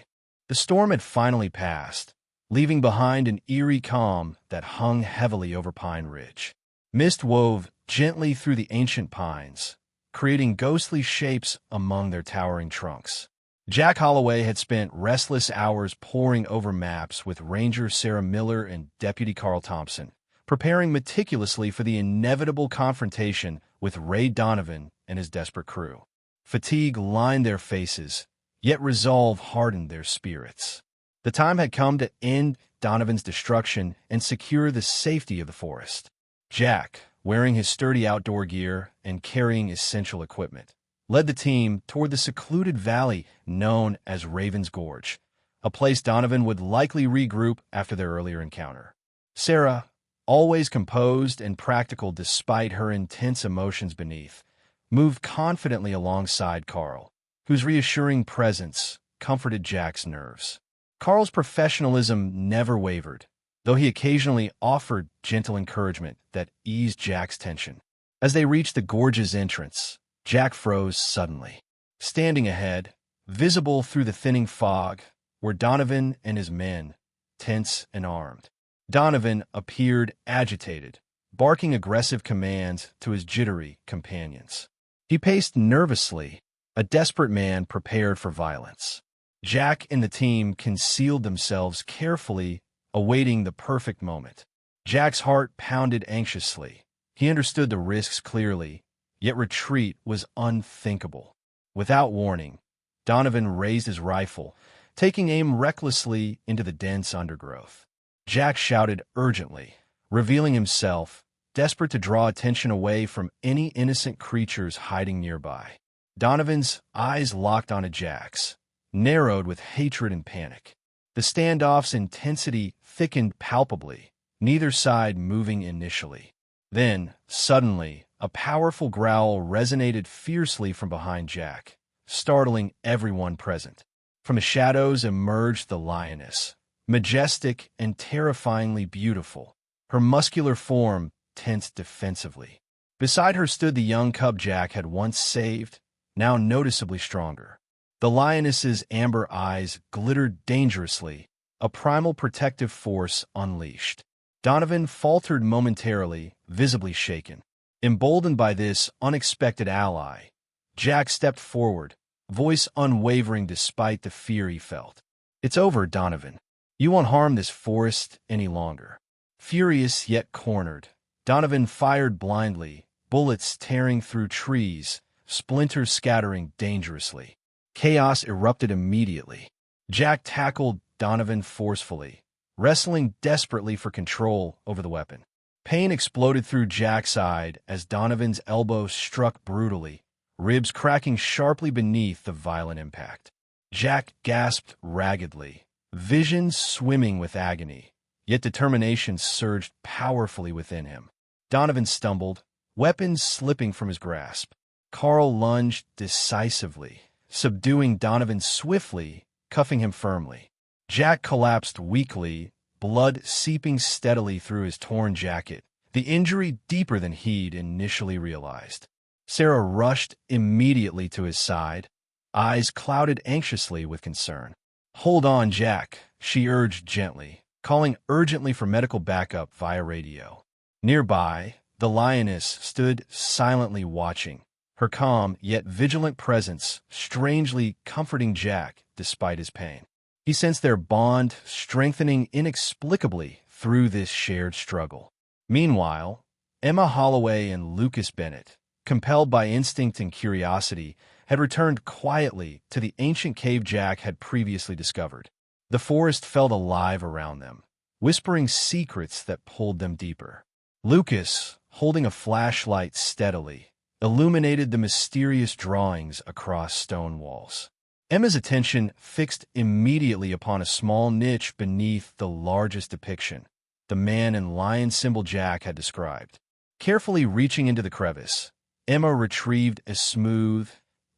The storm had finally passed, leaving behind an eerie calm that hung heavily over Pine Ridge. Mist wove gently through the ancient pines, creating ghostly shapes among their towering trunks. Jack Holloway had spent restless hours poring over maps with Ranger Sarah Miller and Deputy Carl Thompson, preparing meticulously for the inevitable confrontation with Ray Donovan and his desperate crew. Fatigue lined their faces, yet resolve hardened their spirits. The time had come to end Donovan's destruction and secure the safety of the forest. Jack, wearing his sturdy outdoor gear and carrying essential equipment, led the team toward the secluded valley known as Raven's Gorge, a place Donovan would likely regroup after their earlier encounter. Sarah, always composed and practical despite her intense emotions beneath, moved confidently alongside Carl, whose reassuring presence comforted Jack's nerves. Carl's professionalism never wavered, though he occasionally offered gentle encouragement that eased Jack's tension. As they reached the gorge's entrance, Jack froze suddenly. Standing ahead, visible through the thinning fog, were Donovan and his men, tense and armed. Donovan appeared agitated, barking aggressive commands to his jittery companions. He paced nervously, a desperate man prepared for violence. Jack and the team concealed themselves carefully, awaiting the perfect moment. Jack's heart pounded anxiously. He understood the risks clearly, yet retreat was unthinkable. Without warning, Donovan raised his rifle, taking aim recklessly into the dense undergrowth. Jack shouted urgently, revealing himself, desperate to draw attention away from any innocent creatures hiding nearby. Donovan's eyes locked onto Jack's, narrowed with hatred and panic. The standoff's intensity thickened palpably, neither side moving initially. Then, suddenly, a powerful growl resonated fiercely from behind Jack, startling everyone present. From the shadows emerged the lioness, majestic and terrifyingly beautiful, her muscular form tensed defensively. Beside her stood the young cub Jack had once saved, now noticeably stronger. The lioness's amber eyes glittered dangerously, a primal protective force unleashed. Donovan faltered momentarily, visibly shaken. Emboldened by this unexpected ally, Jack stepped forward, voice unwavering despite the fear he felt. "It's over, Donovan. You won't harm this forest any longer." Furious yet cornered, Donovan fired blindly, bullets tearing through trees, splinters scattering dangerously. Chaos erupted immediately. Jack tackled Donovan forcefully, wrestling desperately for control over the weapon. Pain exploded through Jack's side as Donovan's elbow struck brutally, ribs cracking sharply beneath the violent impact. Jack gasped raggedly, visions swimming with agony, yet determination surged powerfully within him. Donovan stumbled, weapons slipping from his grasp. Carl lunged decisively, subduing Donovan swiftly, cuffing him firmly. Jack collapsed weakly, blood seeping steadily through his torn jacket, the injury deeper than he'd initially realized. Sarah rushed immediately to his side, eyes clouded anxiously with concern. "Hold on, Jack," she urged gently, calling urgently for medical backup via radio. Nearby, the lioness stood silently watching, her calm yet vigilant presence strangely comforting Jack despite his pain. He sensed their bond strengthening inexplicably through this shared struggle. Meanwhile, Emma Holloway and Lucas Bennett, compelled by instinct and curiosity, had returned quietly to the ancient cave Jack had previously discovered. The forest felt alive around them, whispering secrets that pulled them deeper. Lucas, holding a flashlight steadily, illuminated the mysterious drawings across stone walls. Emma's attention fixed immediately upon a small niche beneath the largest depiction, the man and lion symbol Jack had described. Carefully reaching into the crevice, Emma retrieved a smooth,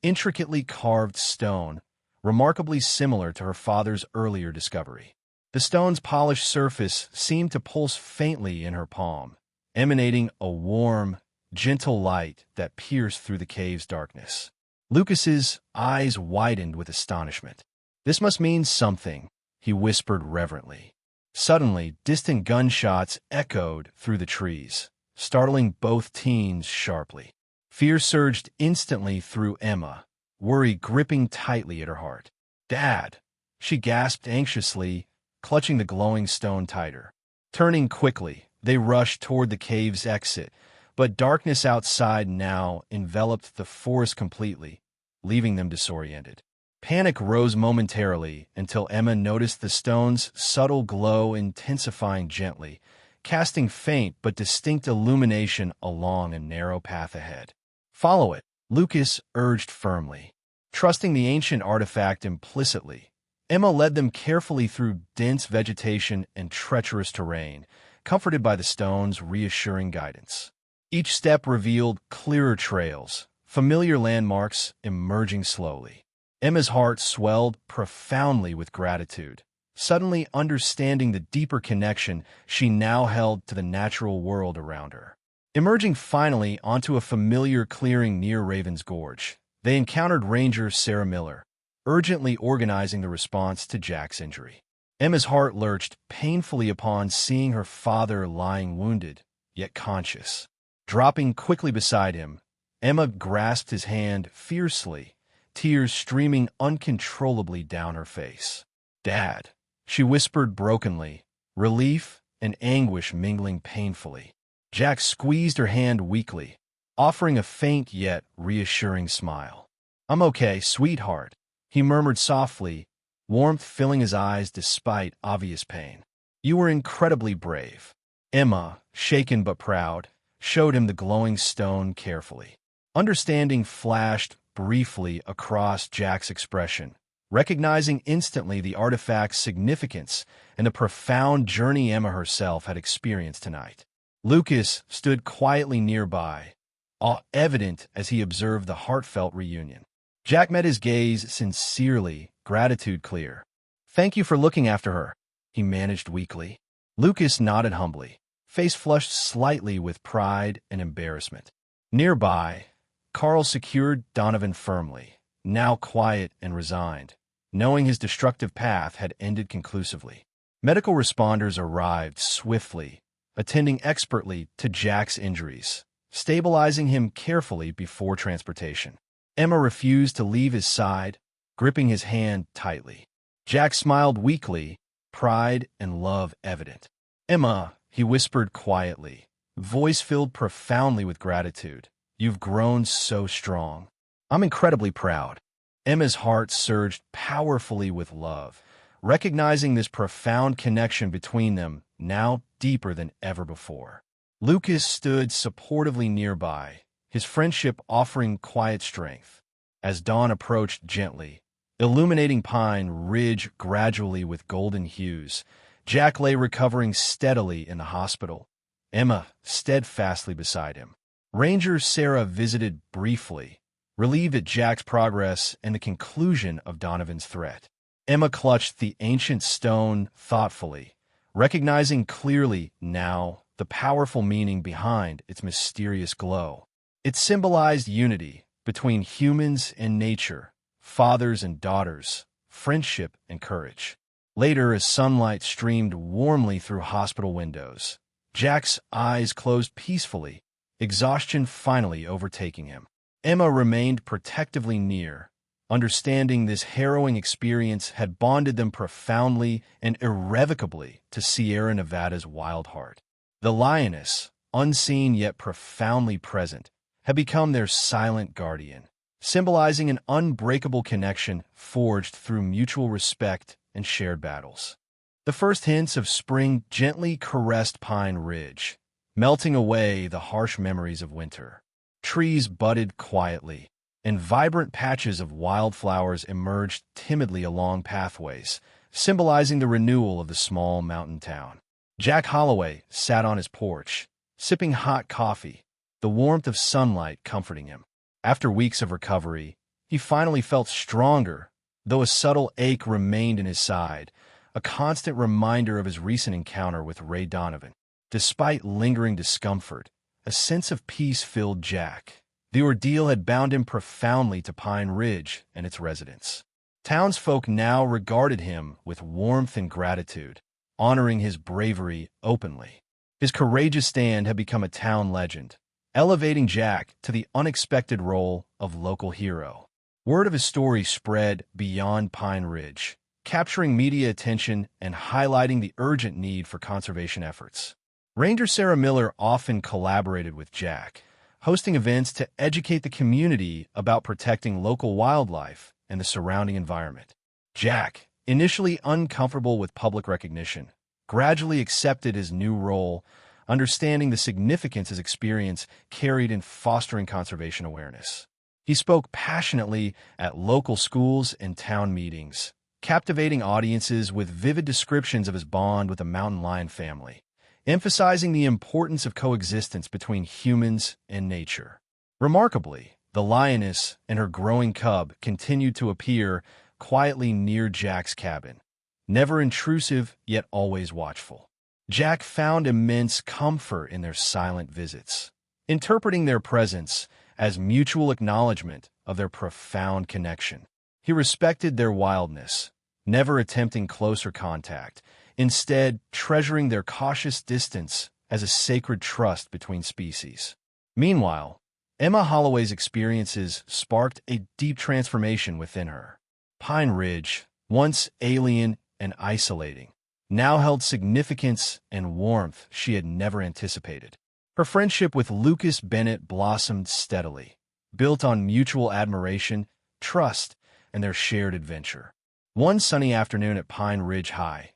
intricately carved stone, remarkably similar to her father's earlier discovery. The stone's polished surface seemed to pulse faintly in her palm, emanating a warm, gentle light that pierced through the cave's darkness. Lucas's eyes widened with astonishment. "This must mean something," he whispered reverently. Suddenly, distant gunshots echoed through the trees, startling both teens sharply. Fear surged instantly through Emma, worry gripping tightly at her heart. "Dad!" she gasped anxiously, clutching the glowing stone tighter. Turning quickly, they rushed toward the cave's exit, but darkness outside now enveloped the forest completely, leaving them disoriented. Panic rose momentarily until Emma noticed the stone's subtle glow intensifying gently, casting faint but distinct illumination along a narrow path ahead. "Follow it," Lucas urged firmly. Trusting the ancient artifact implicitly, Emma led them carefully through dense vegetation and treacherous terrain, comforted by the stone's reassuring guidance. Each step revealed clearer trails, familiar landmarks emerging slowly. Emma's heart swelled profoundly with gratitude, suddenly understanding the deeper connection she now held to the natural world around her. Emerging finally onto a familiar clearing near Raven's Gorge, they encountered Ranger Sarah Miller, urgently organizing the response to Jack's injury. Emma's heart lurched painfully upon seeing her father lying wounded, yet conscious. Dropping quickly beside him, Emma grasped his hand fiercely, tears streaming uncontrollably down her face. "Dad," she whispered brokenly, relief and anguish mingling painfully. Jack squeezed her hand weakly, offering a faint yet reassuring smile. "I'm okay, sweetheart," he murmured softly, warmth filling his eyes despite obvious pain. "You were incredibly brave." Emma, shaken but proud, showed him the glowing stone carefully. Understanding flashed briefly across Jack's expression, recognizing instantly the artifact's significance and the profound journey Emma herself had experienced tonight. Lucas stood quietly nearby, awe evident as he observed the heartfelt reunion. Jack met his gaze sincerely, gratitude clear. "Thank you for looking after her," he managed weakly. Lucas nodded humbly, face flushed slightly with pride and embarrassment. Nearby, Carl secured Donovan firmly, now quiet and resigned, knowing his destructive path had ended conclusively. Medical responders arrived swiftly, attending expertly to Jack's injuries, stabilizing him carefully before transportation. Emma refused to leave his side, gripping his hand tightly. Jack smiled weakly, pride and love evident. "Emma," he whispered quietly, voice filled profoundly with gratitude, "you've grown so strong. I'm incredibly proud." Emma's heart surged powerfully with love, recognizing this profound connection between them, now deeper than ever before. Lucas stood supportively nearby, his friendship offering quiet strength. As dawn approached gently, illuminating Pine Ridge gradually with golden hues, Jack lay recovering steadily in the hospital, Emma steadfastly beside him. Ranger Sarah visited briefly, relieved at Jack's progress and the conclusion of Donovan's threat. Emma clutched the ancient stone thoughtfully, recognizing clearly now the powerful meaning behind its mysterious glow. It symbolized unity between humans and nature, fathers and daughters, friendship and courage. Later, as sunlight streamed warmly through hospital windows, Jack's eyes closed peacefully, exhaustion finally overtaking him. Emma remained protectively near, understanding this harrowing experience had bonded them profoundly and irrevocably to Sierra Nevada's wild heart. The lioness, unseen yet profoundly present, had become their silent guardian, symbolizing an unbreakable connection forged through mutual respect and shared battles. The first hints of spring gently caressed Pine Ridge, melting away the harsh memories of winter. Trees budded quietly, and vibrant patches of wildflowers emerged timidly along pathways, symbolizing the renewal of the small mountain town. Jack Holloway sat on his porch, sipping hot coffee, the warmth of sunlight comforting him. After weeks of recovery, he finally felt stronger, though a subtle ache remained in his side, a constant reminder of his recent encounter with Ray Donovan. Despite lingering discomfort, a sense of peace filled Jack. The ordeal had bound him profoundly to Pine Ridge and its residents. Townsfolk now regarded him with warmth and gratitude, honoring his bravery openly. His courageous stand had become a town legend, elevating Jack to the unexpected role of local hero. Word of his story spread beyond Pine Ridge, capturing media attention and highlighting the urgent need for conservation efforts. Ranger Sarah Miller often collaborated with Jack, hosting events to educate the community about protecting local wildlife and the surrounding environment. Jack, initially uncomfortable with public recognition, gradually accepted his new role, understanding the significance his experience carried in fostering conservation awareness. He spoke passionately at local schools and town meetings, captivating audiences with vivid descriptions of his bond with the mountain lion family, emphasizing the importance of coexistence between humans and nature. Remarkably, the lioness and her growing cub continued to appear quietly near Jack's cabin, never intrusive yet always watchful. Jack found immense comfort in their silent visits, interpreting their presence as mutual acknowledgement of their profound connection. He respected their wildness, never attempting closer contact, instead treasuring their cautious distance as a sacred trust between species. Meanwhile, Emma Holloway's experiences sparked a deep transformation within her. Pine Ridge, once alien and isolating, now held significance and warmth she had never anticipated. Her friendship with Lucas Bennett blossomed steadily, built on mutual admiration, trust, and their shared adventure. One sunny afternoon at Pine Ridge High,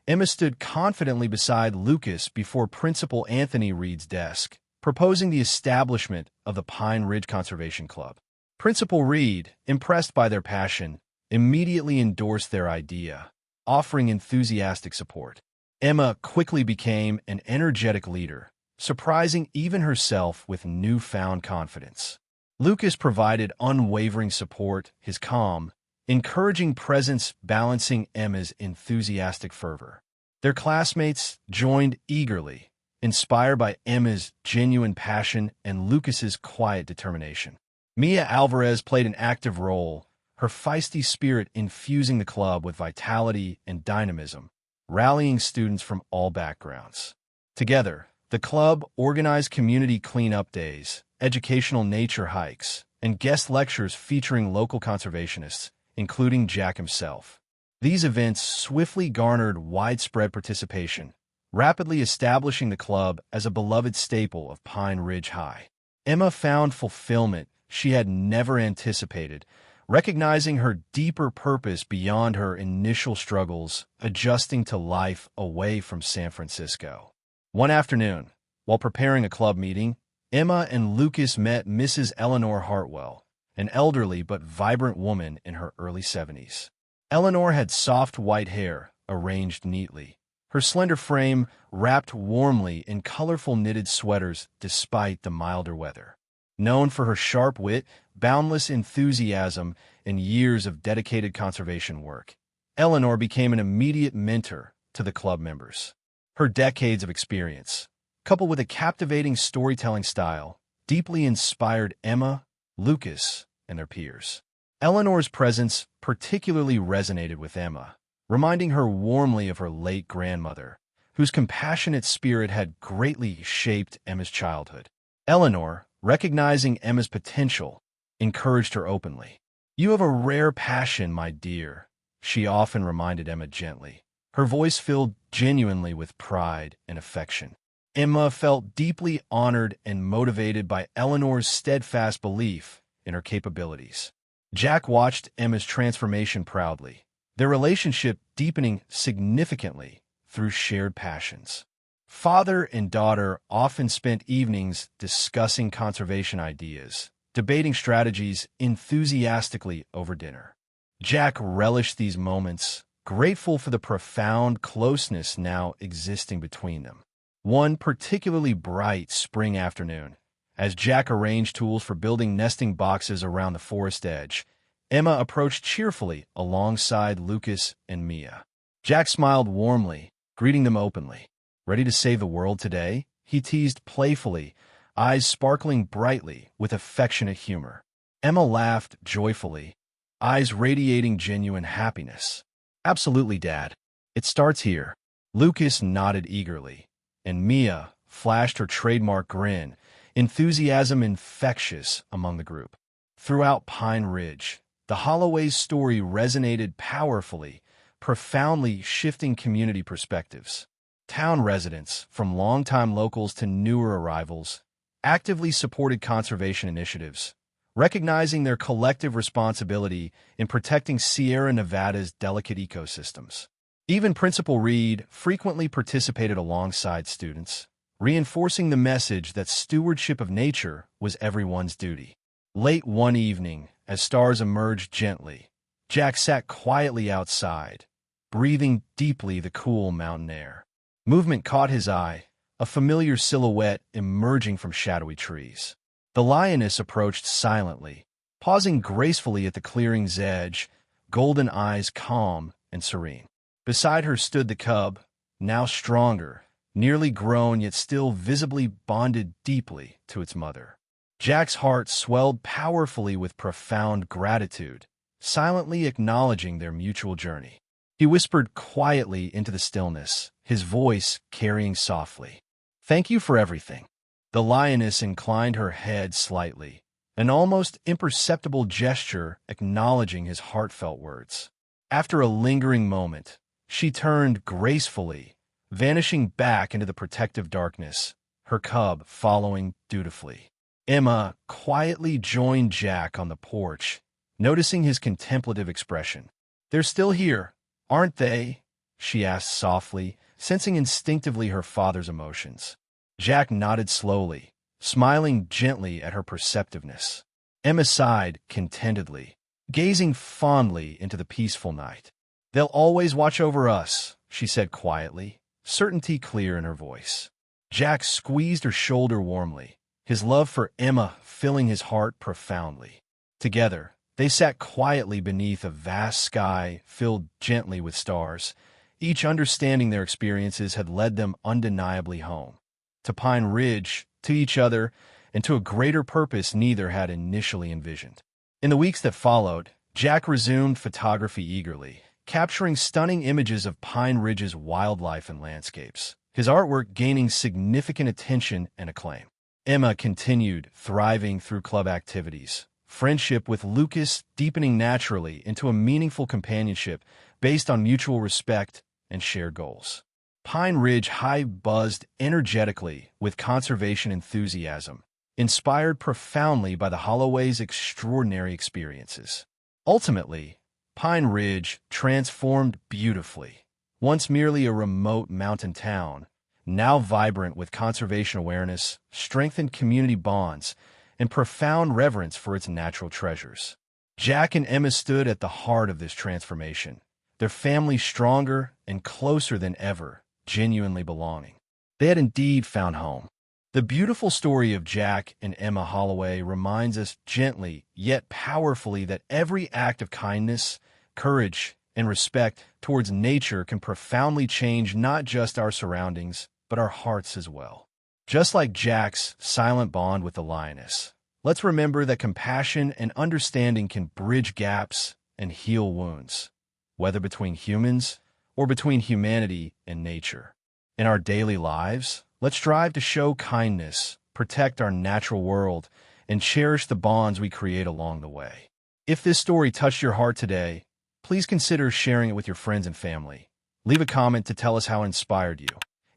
Emma stood confidently beside Lucas before Principal Anthony Reed's desk, proposing the establishment of the Pine Ridge Conservation Club. Principal Reed, impressed by their passion, immediately endorsed their idea, offering enthusiastic support. Emma quickly became an energetic leader, surprising even herself with newfound confidence. Lucas provided unwavering support, his calm, encouraging presence balancing Emma's enthusiastic fervor. Their classmates joined eagerly, inspired by Emma's genuine passion and Lucas's quiet determination. Mia Alvarez played an active role, her feisty spirit infusing the club with vitality and dynamism, rallying students from all backgrounds. Together, the club organized community cleanup days, educational nature hikes, and guest lectures featuring local conservationists, including Jack himself. These events swiftly garnered widespread participation, rapidly establishing the club as a beloved staple of Pine Ridge High. Emma found fulfillment she had never anticipated, recognizing her deeper purpose beyond her initial struggles adjusting to life away from San Francisco. One afternoon, while preparing a club meeting, Emma and Lucas met Mrs. Eleanor Hartwell, an elderly but vibrant woman in her early 70s. Eleanor had soft white hair, arranged neatly, her slender frame wrapped warmly in colorful knitted sweaters despite the milder weather. Known for her sharp wit, boundless enthusiasm, and years of dedicated conservation work, Eleanor became an immediate mentor to the club members. Her decades of experience, coupled with a captivating storytelling style, deeply inspired Emma, Lucas, and their peers. Eleanor's presence particularly resonated with Emma, reminding her warmly of her late grandmother, whose compassionate spirit had greatly shaped Emma's childhood. Eleanor, recognizing Emma's potential, encouraged her openly. "You have a rare passion, my dear," she often reminded Emma gently, her voice filled genuinely with pride and affection. Emma felt deeply honored and motivated by Eleanor's steadfast belief in her capabilities. Jack watched Emma's transformation proudly, their relationship deepening significantly through shared passions. Father and daughter often spent evenings discussing conservation ideas, debating strategies enthusiastically over dinner. Jack relished these moments, grateful for the profound closeness now existing between them. One particularly bright spring afternoon, as Jack arranged tools for building nesting boxes around the forest edge, Emma approached cheerfully alongside Lucas and Mia. Jack smiled warmly, greeting them openly. "Ready to save the world today?" he teased playfully, eyes sparkling brightly with affectionate humor. Emma laughed joyfully, eyes radiating genuine happiness. "Absolutely, Dad. It starts here." Lucas nodded eagerly, and Mia flashed her trademark grin, enthusiasm infectious among the group. Throughout Pine Ridge, the Holloway's story resonated powerfully, profoundly shifting community perspectives. Town residents, from longtime locals to newer arrivals, actively supported conservation initiatives, recognizing their collective responsibility in protecting Sierra Nevada's delicate ecosystems. Even Principal Reed frequently participated alongside students, reinforcing the message that stewardship of nature was everyone's duty. Late one evening, as stars emerged gently, Jack sat quietly outside, breathing deeply the cool mountain air. Movement caught his eye, a familiar silhouette emerging from shadowy trees. The lioness approached silently, pausing gracefully at the clearing's edge, golden eyes calm and serene. Beside her stood the cub, now stronger, nearly grown yet still visibly bonded deeply to its mother. Jack's heart swelled powerfully with profound gratitude, silently acknowledging their mutual journey. He whispered quietly into the stillness, his voice carrying softly, "Thank you for everything." The lioness inclined her head slightly, an almost imperceptible gesture acknowledging his heartfelt words. After a lingering moment, she turned gracefully, vanishing back into the protective darkness, her cub following dutifully. Emma quietly joined Jack on the porch, noticing his contemplative expression. "They're still here, aren't they?" she asked softly, sensing instinctively her father's emotions. Jack nodded slowly, smiling gently at her perceptiveness. Emma sighed contentedly, gazing fondly into the peaceful night. "They'll always watch over us," she said quietly, certainty clear in her voice. Jack squeezed her shoulder warmly, his love for Emma filling his heart profoundly. Together, they sat quietly beneath a vast sky filled gently with stars, each understanding their experiences had led them undeniably home. To Pine Ridge, to each other, and to a greater purpose neither had initially envisioned. In the weeks that followed, Jack resumed photography eagerly, capturing stunning images of Pine Ridge's wildlife and landscapes, his artwork gaining significant attention and acclaim. Emma continued thriving through club activities, friendship with Lucas deepening naturally into a meaningful companionship based on mutual respect and shared goals. Pine Ridge High buzzed energetically with conservation enthusiasm, inspired profoundly by the Holloway's extraordinary experiences. Ultimately, Pine Ridge transformed beautifully. Once merely a remote mountain town, now vibrant with conservation awareness, strengthened community bonds, and profound reverence for its natural treasures. Jack and Emma stood at the heart of this transformation, their family stronger and closer than ever, genuinely belonging. They had indeed found home. The beautiful story of Jack and Emma Holloway reminds us gently yet powerfully that every act of kindness, courage, and respect towards nature can profoundly change not just our surroundings, but our hearts as well. Just like Jack's silent bond with the lioness, let's remember that compassion and understanding can bridge gaps and heal wounds, whether between humans or between humanity and nature. In our daily lives, let's strive to show kindness, protect our natural world, and cherish the bonds we create along the way. If this story touched your heart today, please consider sharing it with your friends and family. Leave a comment to tell us how it inspired you.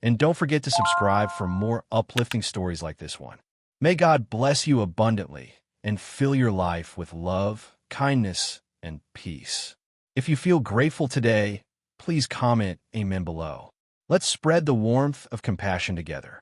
And don't forget to subscribe for more uplifting stories like this one. May God bless you abundantly and fill your life with love, kindness, and peace. If you feel grateful today, please comment Amen below. Let's spread the warmth of compassion together.